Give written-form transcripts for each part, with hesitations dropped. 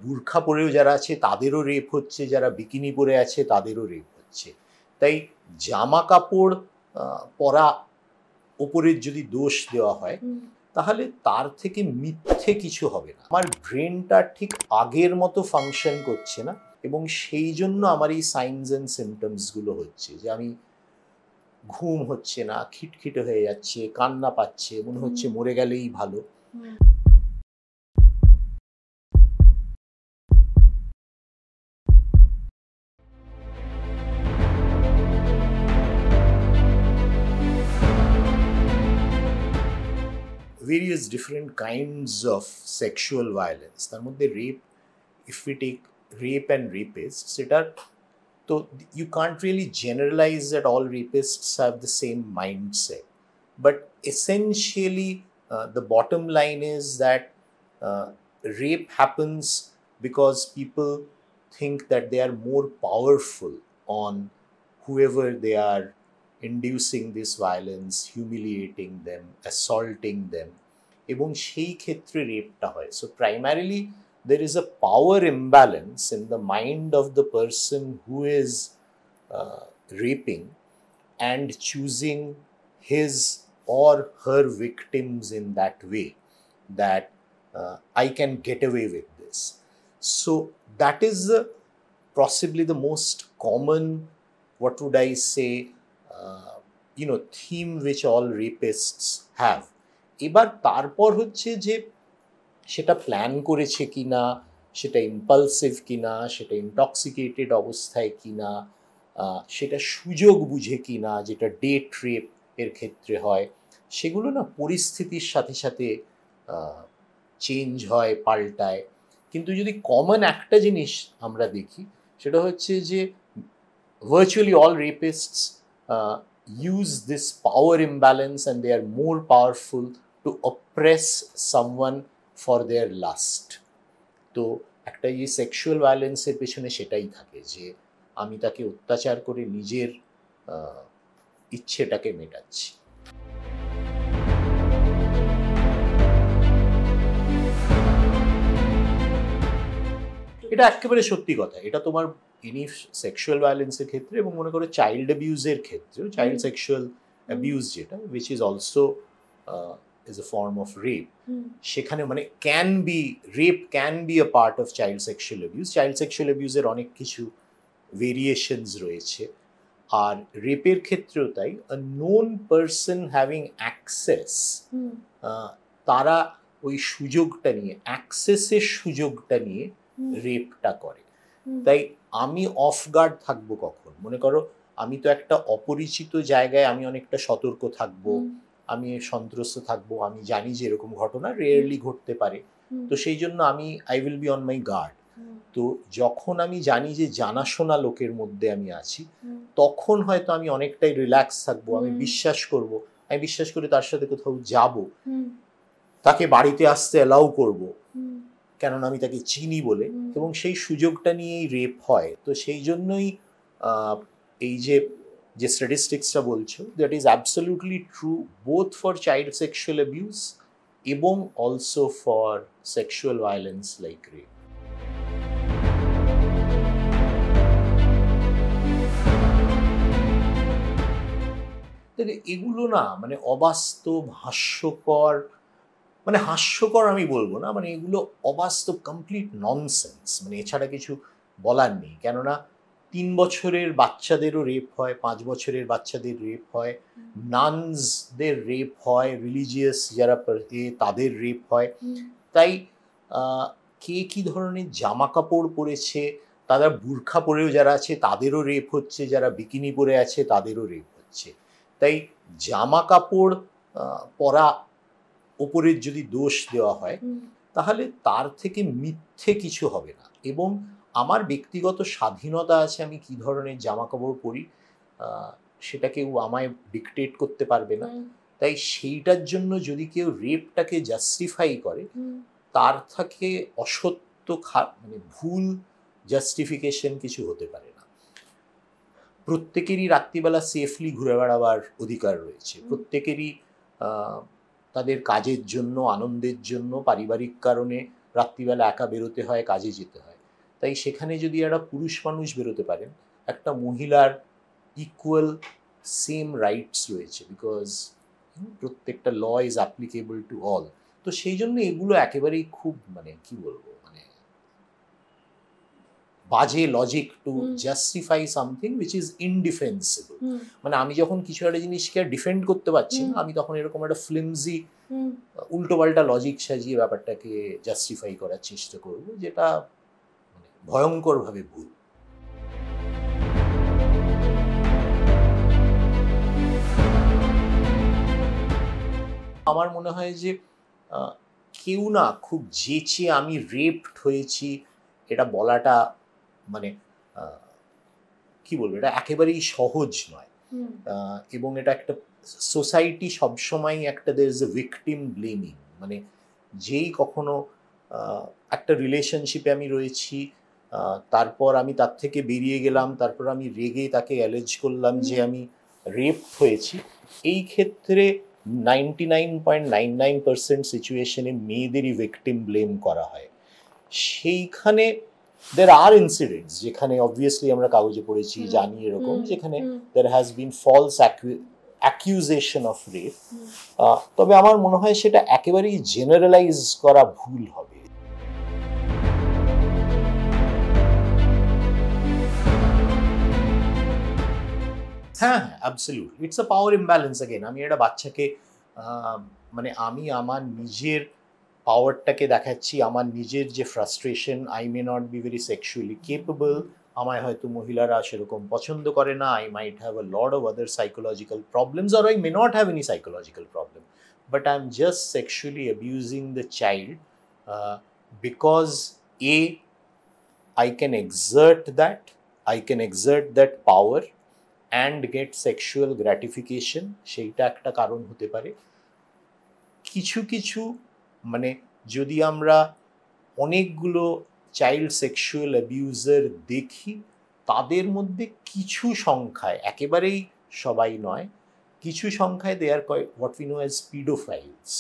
বুরখা পরেও যারা আছে তাদেরও রেপ হচ্ছে, যারা বিকিনি পরে আছে তাদেরও রেপ হচ্ছে। তাই জামা কাপড় পরা ওপরের যদি দোষ দেওয়া হয় তাহলে তার থেকে মিথ্যে কিছু হবে না। আমার ব্রেনটা ঠিক আগের মতো ফাংশন করছে না, এবং সেই জন্য আমার এই সাইনস অ্যান্ড সিমটমসগুলো হচ্ছে, যে আমি ঘুম হচ্ছে না, খিটখিটে হয়ে যাচ্ছে, কান্না পাচ্ছে, মনে হচ্ছে মরে গেলেই ভালো। Various different kinds of sexual violence, তার মধ্যে rape, if we take rape and rapists, সেটা তো you can't really generalize that all rapists have the same mindset, but essentially the bottom line is that rape happens because people think that they are more powerful on whoever they are inducing this violence, humiliating them, assaulting them, এবং সেই ক্ষেত্রে রেপটা হয়। So primarily there is a power imbalance in the mind of the person who is raping and choosing his or her victims in that way, that I can get away with this. So that is possibly the most common, what would I say, theme which all rapists have. এবার তারপর হচ্ছে যে সেটা plan করেছে কিনা, সেটা impulsive কিনা, সেটা ইনটক্সিকেটেড অবস্থায় কিনা, সেটা সুযোগ বুঝে কিনা, যেটা ডেট রেপ এর ক্ষেত্রে হয়, সেগুলো না পরিস্থিতির সাথে সাথে চেঞ্জ হয়, পাল্টায়। কিন্তু যদি কমন একটা জিনিস আমরা দেখি, সেটা হচ্ছে যে virtually all rapists use this power imbalance and they are more powerful to oppress someone for their lust. তো একটা এই সেক্সুয়াল ভায়োলেন্সের পেছনে সেটাই থাকে, যে আমি তাকে অত্যাচার করে নিজের ইচ্ছেটাকে মেটাচ্ছি। এটা একেবারে সত্যি কথা। এটা তোমার এনি সেক্সুয়াল ভায়োলেন্সের ক্ষেত্রে, এবং মনে করো চাইল্ড অ্যাবিউজের ক্ষেত্রেও, চাইল্ড সেক্সুয়াল অ্যাবিউজ যেটা, which is also is a form of rape, সেখানে মানে rape can be a part of child sexual abuse. Child sexual abuse এর অনেক কিছু ভেরিয়েশনস রয়েছে, আর রেপের ক্ষেত্রেও তাই। a known person having access, তারা ওই সুযোগটা নিয়ে, অ্যাক্সেসের সুযোগটা নিয়ে রেপটা করে। তাই আমি অফ গার্ড থাকবো কখন? মনে করো আমি তো একটা অপরিচিত জায়গায়, আমি অনেকটা সতর্ক থাকবো, আমি সন্ত্রস্ত থাকবো, আমি জানি যে এরকম ঘটনা রেয়ারলি ঘটতে পারে, তো সেই জন্য I will be on my guard. তো যখন আমি জানি যে জানাশোনা লোকের মধ্যে আমি আছি, তখন হয়তো আমি অনেকটাই রিল্যাক্স থাকবো, আমি বিশ্বাস করে তার সাথে কোথাও যাব, তাকে বাড়িতে আসতে অ্যালাউ করবো, কেননা আমি তাকে চিনি বলে, এবং সেই সুযোগটা নিয়েই রেপ হয়। তো সেই জন্যই এই যে স্ট্যাটিস্টিক্সটা বলছো, that is absolutely true both for child sexual abuse এবং also for sexual violence like rape. এগুলো না মানে অবাস্তব, হাস্যকর, মানে হাস্যকর আমি বলবো না, মানে এগুলো অবাস্তব, কমপ্লিট ননসেন্স, মানে এছাড়া কিছু বলার নেই। কেননা 3 বছরের বাচ্চাদেরও রেপ হয়, 5 বছরের বাচ্চাদের রেপ হয়, নানসদের রেপ হয়, রিলিজিয়াস যারা তাদের রেপ হয়। তাই কে কী ধরনের জামা কাপড় পরেছে, তারা বুরখা পরেও যারা আছে তাদেরও রেপ হচ্ছে, যারা বিকিনি পরে আছে তাদেরও রেপ হচ্ছে। তাই জামা কাপড় পরা ওপরের যদি দোষ দেওয়া হয় তাহলে তার থেকে মিথ্যে কিছু হবে না, এবং আমার ব্যক্তিগত স্বাধীনতা আছে, আমি কি ধরনের জামা কাপড় পরি সেটা কেউ আমায় ডিকটেট করতে পারবে না। তাই সেইটার জন্য যদি কেউ রেপটাকে জাস্টিফাই করে, তার থেকে অসত্য মানে ভুল জাস্টিফিকেশন কিছু হতে পারে না। প্রত্যেকেরই রাত্রিবেলা সেফলি ঘুরে বেড়াবার অধিকার রয়েছে, প্রত্যেকেরই তাদের কাজের জন্য, আনন্দের জন্য, পারিবারিক কারণে রাত্রিবেলা একা বেরোতে হয়, কাজে যেতে হয়। তাই সেখানে যদি একটা পুরুষ মানুষ বেরোতে পারেন, একটা মহিলার ইকুয়াল সেম রাইটস রয়েছে, বিকজ প্রত্যেকটা law is applicable to all. তো সেই জন্য এগুলো একেবারেই খুব মানে কি বলবো, মানে বাজে logic to justify something which is indefensible. মানে আমি যখন কিছু একটা জিনিসকে ডিফেন্ড করতে পারছি না, আমি তখন এরকম একটা ফ্লিমজি উল্টোপাল্টা লজিক সাজিয়ে ব্যাপারটাকে জাস্টিফাই করার চেষ্টা করব, যেটা মানে ভয়ঙ্করভাবে ভুল। আমার মনে হয় যে কেউ না খুব যেচে আমি রেপড হয়েছি এটা বলাটা মানে কি বলবো, এটা একেবারেই সহজ নয়। এবং এটা একটা সোসাইটি সবসময় একটা there is a victim blaming, মানে যেই কখনো একটা রিলেশনশিপে আমি রয়েছি, তারপর আমি তার থেকে বেরিয়ে গেলাম, তারপর আমি রেগে তাকে অ্যালেজ করলাম যে আমি রেপ হয়েছি, এই ক্ষেত্রে 99.99% সিচুয়েশনে মেয়েদেরই ভিকটিম ব্লেম করা হয়। সেইখানে there are incidents যেখানে অবভিয়াসলি আমরা কাগজে পড়েছি, জানি এরকম, যেখানে there has been false accusation of rape, তবে আমার মনে হয় সেটা একেবারেই জেনারেলাইজ করা ভুল হবে। হ্যাঁ, absolutely it's a power imbalance. Again আমি একটা বাচ্চাকে মানে আমি আমার নিজের পাওয়ারটাকে দেখাচ্ছি, আমার নিজের যে frustration, I may not be very sexually capable, আমায় হয়তো মহিলারা সেরকম পছন্দ করে না, I might have a lot of other psychological problems, or I may not have any psychological problem, but I am just sexually abusing the child because I can exert that power and get sexual gratification, সেইটা একটা কারণ হতে পারে। কিছু কিছু মানে যদি আমরা অনেকগুলো চাইল্ড সেক্সুয়াল অ্যাবিউজার দেখি, তাদের মধ্যে কিছু সংখ্যায়, একেবারেই সবাই নয়, কিছু সংখ্যায় they are what we know as paedophiles,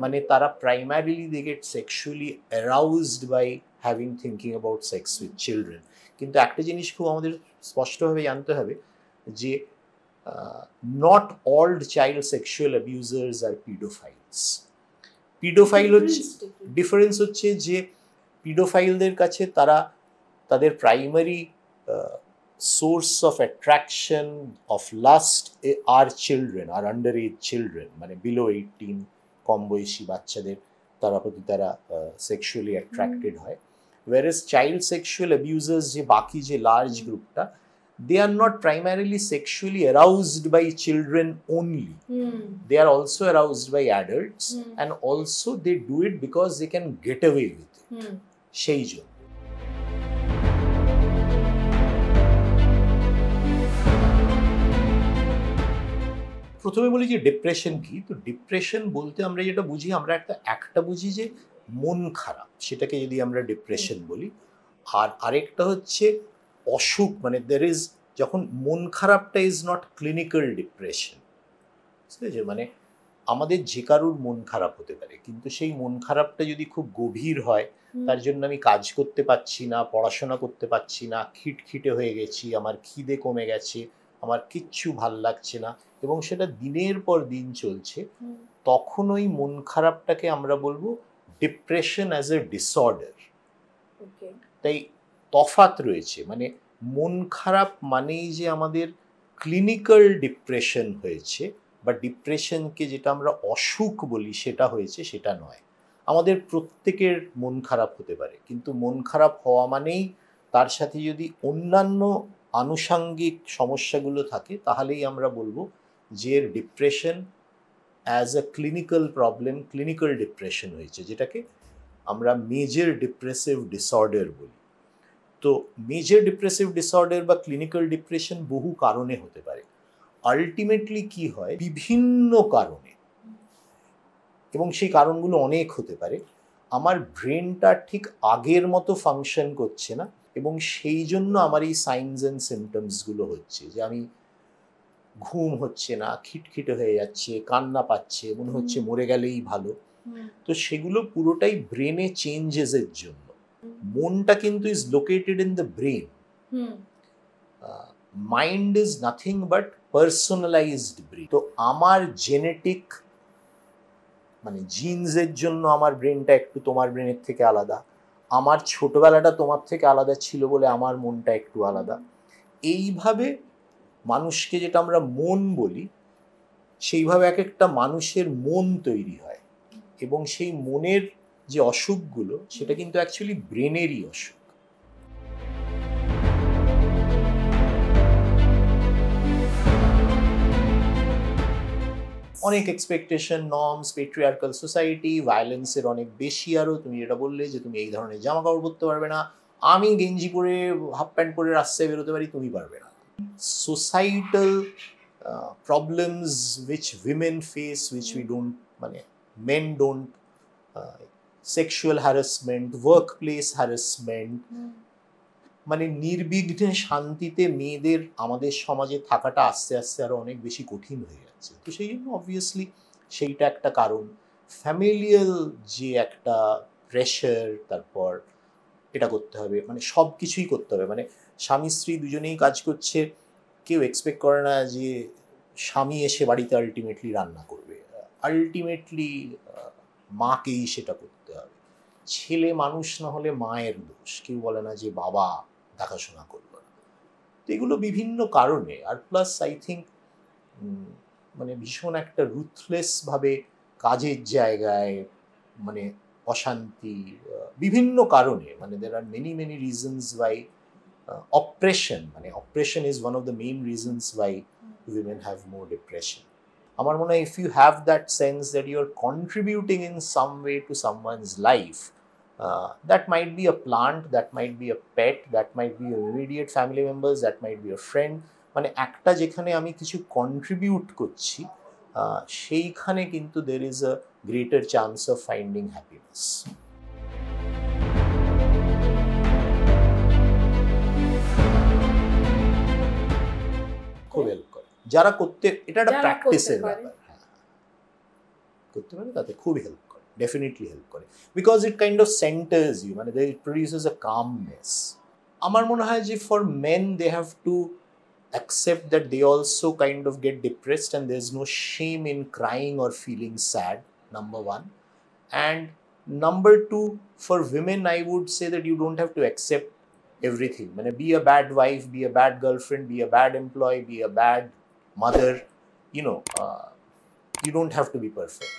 মানে তারা primarily they get sexually aroused by having thinking about sex with children. কিন্তু একটা জিনিস খুব আমাদের স্পষ্টভাবে জানতে হবে যে not all child sexual abusers are paedophiles. Paedophile হচ্ছে, ডিফারেন্স হচ্ছে যে পিডোফাইলদের কাছে তাদের primary source of attraction of lust are children, আর আন্ডার এজ চিলড্রেন, মানে বিলো 18 কম বয়সী বাচ্চাদের তারা সেক্সুয়ালি অ্যাট্রাক্টেড হয়। whereas child sexual abusers যে বাকি যে লার্জ গ্রুপটা, they are not primarily sexually aroused by children only. They are also aroused by adults, and also they do it because they can get away with it. সেই জন্য প্রথমে বলি যে depression কি। তো ডিপ্রেশন বলতে আমরা যেটা বুঝি, আমরা একটা বুঝি যে মন খারাপ, সেটাকে যদি আমরা ডিপ্রেশন বলি। আর আরেকটা হচ্ছে অসুখ, মানে যখন মন খারাপটা ইজ নট ক্লিনিক্যাল ডিপ্রেশন, ঠিক আছে? মানে আমাদের যে কারুর মন খারাপ হতে পারে, কিন্তু সেই মন খারাপটা যদি খুব গভীর হয়, তার জন্য আমি কাজ করতে পারছি না, পড়াশোনা করতে পারছি না, খিটখিটে হয়ে গেছি, আমার খিদে কমে গেছে, আমার কিচ্ছু ভাল লাগছে না, এবং সেটা দিনের পর দিন চলছে, তখন ওই মন খারাপটাকে আমরা বলবো ডিপ্রেশন অ্যাজ এ ডিসঅর্ডার। তাই তফাৎ রয়েছে, মানে মন খারাপ মানেই যে আমাদের ক্লিনিক্যাল ডিপ্রেশন হয়েছে বা ডিপ্রেশনকে যেটা আমরা অসুখ বলি সেটা হয়েছে, সেটা নয়। আমাদের প্রত্যেকের মন খারাপ হতে পারে, কিন্তু মন খারাপ হওয়া মানেই তার সাথে যদি অন্যান্য আনুষাঙ্গিক সমস্যাগুলো থাকে, তাহলেই আমরা বলবো যে depression as a clinical problem, clinical depression হয়েছে, যেটাকে আমরা মেজর ডিপ্রেসিভ ডিসঅর্ডার বলি। তো মেজর ডিপ্রেসিভ ডিসঅর্ডার বা ক্লিনিক্যাল ডিপ্রেশন বহু কারণে হতে পারে। আলটিমেটলি কি হয়, বিভিন্ন কারণে, এবং সেই কারণগুলো অনেক হতে পারে, আমার ব্রেনটা ঠিক আগের মতো ফাংশন করছে না, এবং সেই জন্য আমার এই সাইনস অ্যান্ড সিমটমসগুলো হচ্ছে, যে আমি ঘুম হচ্ছে না, খিটখিটে হয়ে যাচ্ছে, কান্না পাচ্ছে, মনে হচ্ছে মরে গেলেই ভালো। তো সেগুলো পুরোটাই ব্রেনে চেঞ্জেসের জন্য। মনটা কিন্তু is located in the brain, mind is nothing but personalised brain. তো আমার জেনেটিক মানে জিনসের জন্য আমার ব্রেনটা একটু তোমার ব্রেনের থেকে আলাদা, আমার ছোটবেলাটা তোমার থেকে আলাদা ছিল বলে আমার মনটা একটু আলাদা। এইভাবে মানুষকে যেটা আমরা মন বলি, সেইভাবে এক একটা মানুষের মন তৈরি হয়, এবং সেই মনের যে অসুখগুলো সেটা কিন্তু অ্যাকচুয়ালি ব্রেনেরই অসুখ। অনেক এক্সপেকটেশন, নর্মস, পেট্রিয়ার্কাল সোসাইটি, ভায়োলেন্সের অনেক বেশি। আরও তুমি যেটা বললে যে তুমি এই ধরনের জামা কাপড় পরতে পারবে না, আমি গেঞ্জি পরে হাফ প্যান্ট পরে রাস্তায় বেরোতে পারি, তুমি পারবে না। Societal problems which women face, which we don't, মানে men don't, sexual harassment, workplace harassment, মানে নির্বিঘ্নে শান্তিতে মেয়েদের আমাদের সমাজে থাকাটা আস্তে আস্তে আরো অনেক বেশি কঠিন হয়ে যাচ্ছে। তো সেই জন্য অবভিয়াসলি সেইটা একটা কারণ। ফ্যামিলিয়াল যে একটা প্রেশার, তারপর এটা করতে হবে, মানে সব কিছুই করতে হবে, মানে স্বামী স্ত্রী দুজনেই কাজ করছে, কেউ এক্সপেক্ট করে না যে স্বামী এসে বাড়িতে আলটিমেটলি রান্না করবে, আলটিমেটলি মাকেই সেটা করতে হবে। ছেলে মানুষ না হলে মায়ের দোষ, কেউ বলে না যে বাবা দেখাশোনা করলো না। তো এগুলো বিভিন্ন কারণে। আর প্লাস আই থিঙ্ক মানে ভীষণ একটা রুথলেসভাবে কাজের জায়গায় মানে অশান্তি, বিভিন্ন কারণে, মানে there are many many reasons why oppression, মানে oppression is one of the main reasons why women have more depression. আমার মনে হয় if you have that sense that you are contributing in some way to someone's life, that might be a plant, that might be a pet, that might be your immediate family members, that might be a friend, মানে একটা যেখানে আমি কিছু contribute করছি, সেইখানে কিন্তু there is a greater chance of finding happiness. খুব help করে যারা করতে, এটা একটা প্র্যাকটিসের ব্যাপার, হ্যাঁ করতে পারে তাতে খুব হেল্প করে, ডেফিনেটলি হেল্প করে, because it kind of centres you, মানে ইট প্রডিউসেস আ কামনেস। আমার মনে হয় যে for men they have to accept that they also kind of get depressed, and there's no shame in crying or feeling sad, number one. And number two, for women I would say that you don't have to accept everything. Be a bad wife, be a bad girlfriend, be a bad employee, be a bad mother, you don't have to be perfect.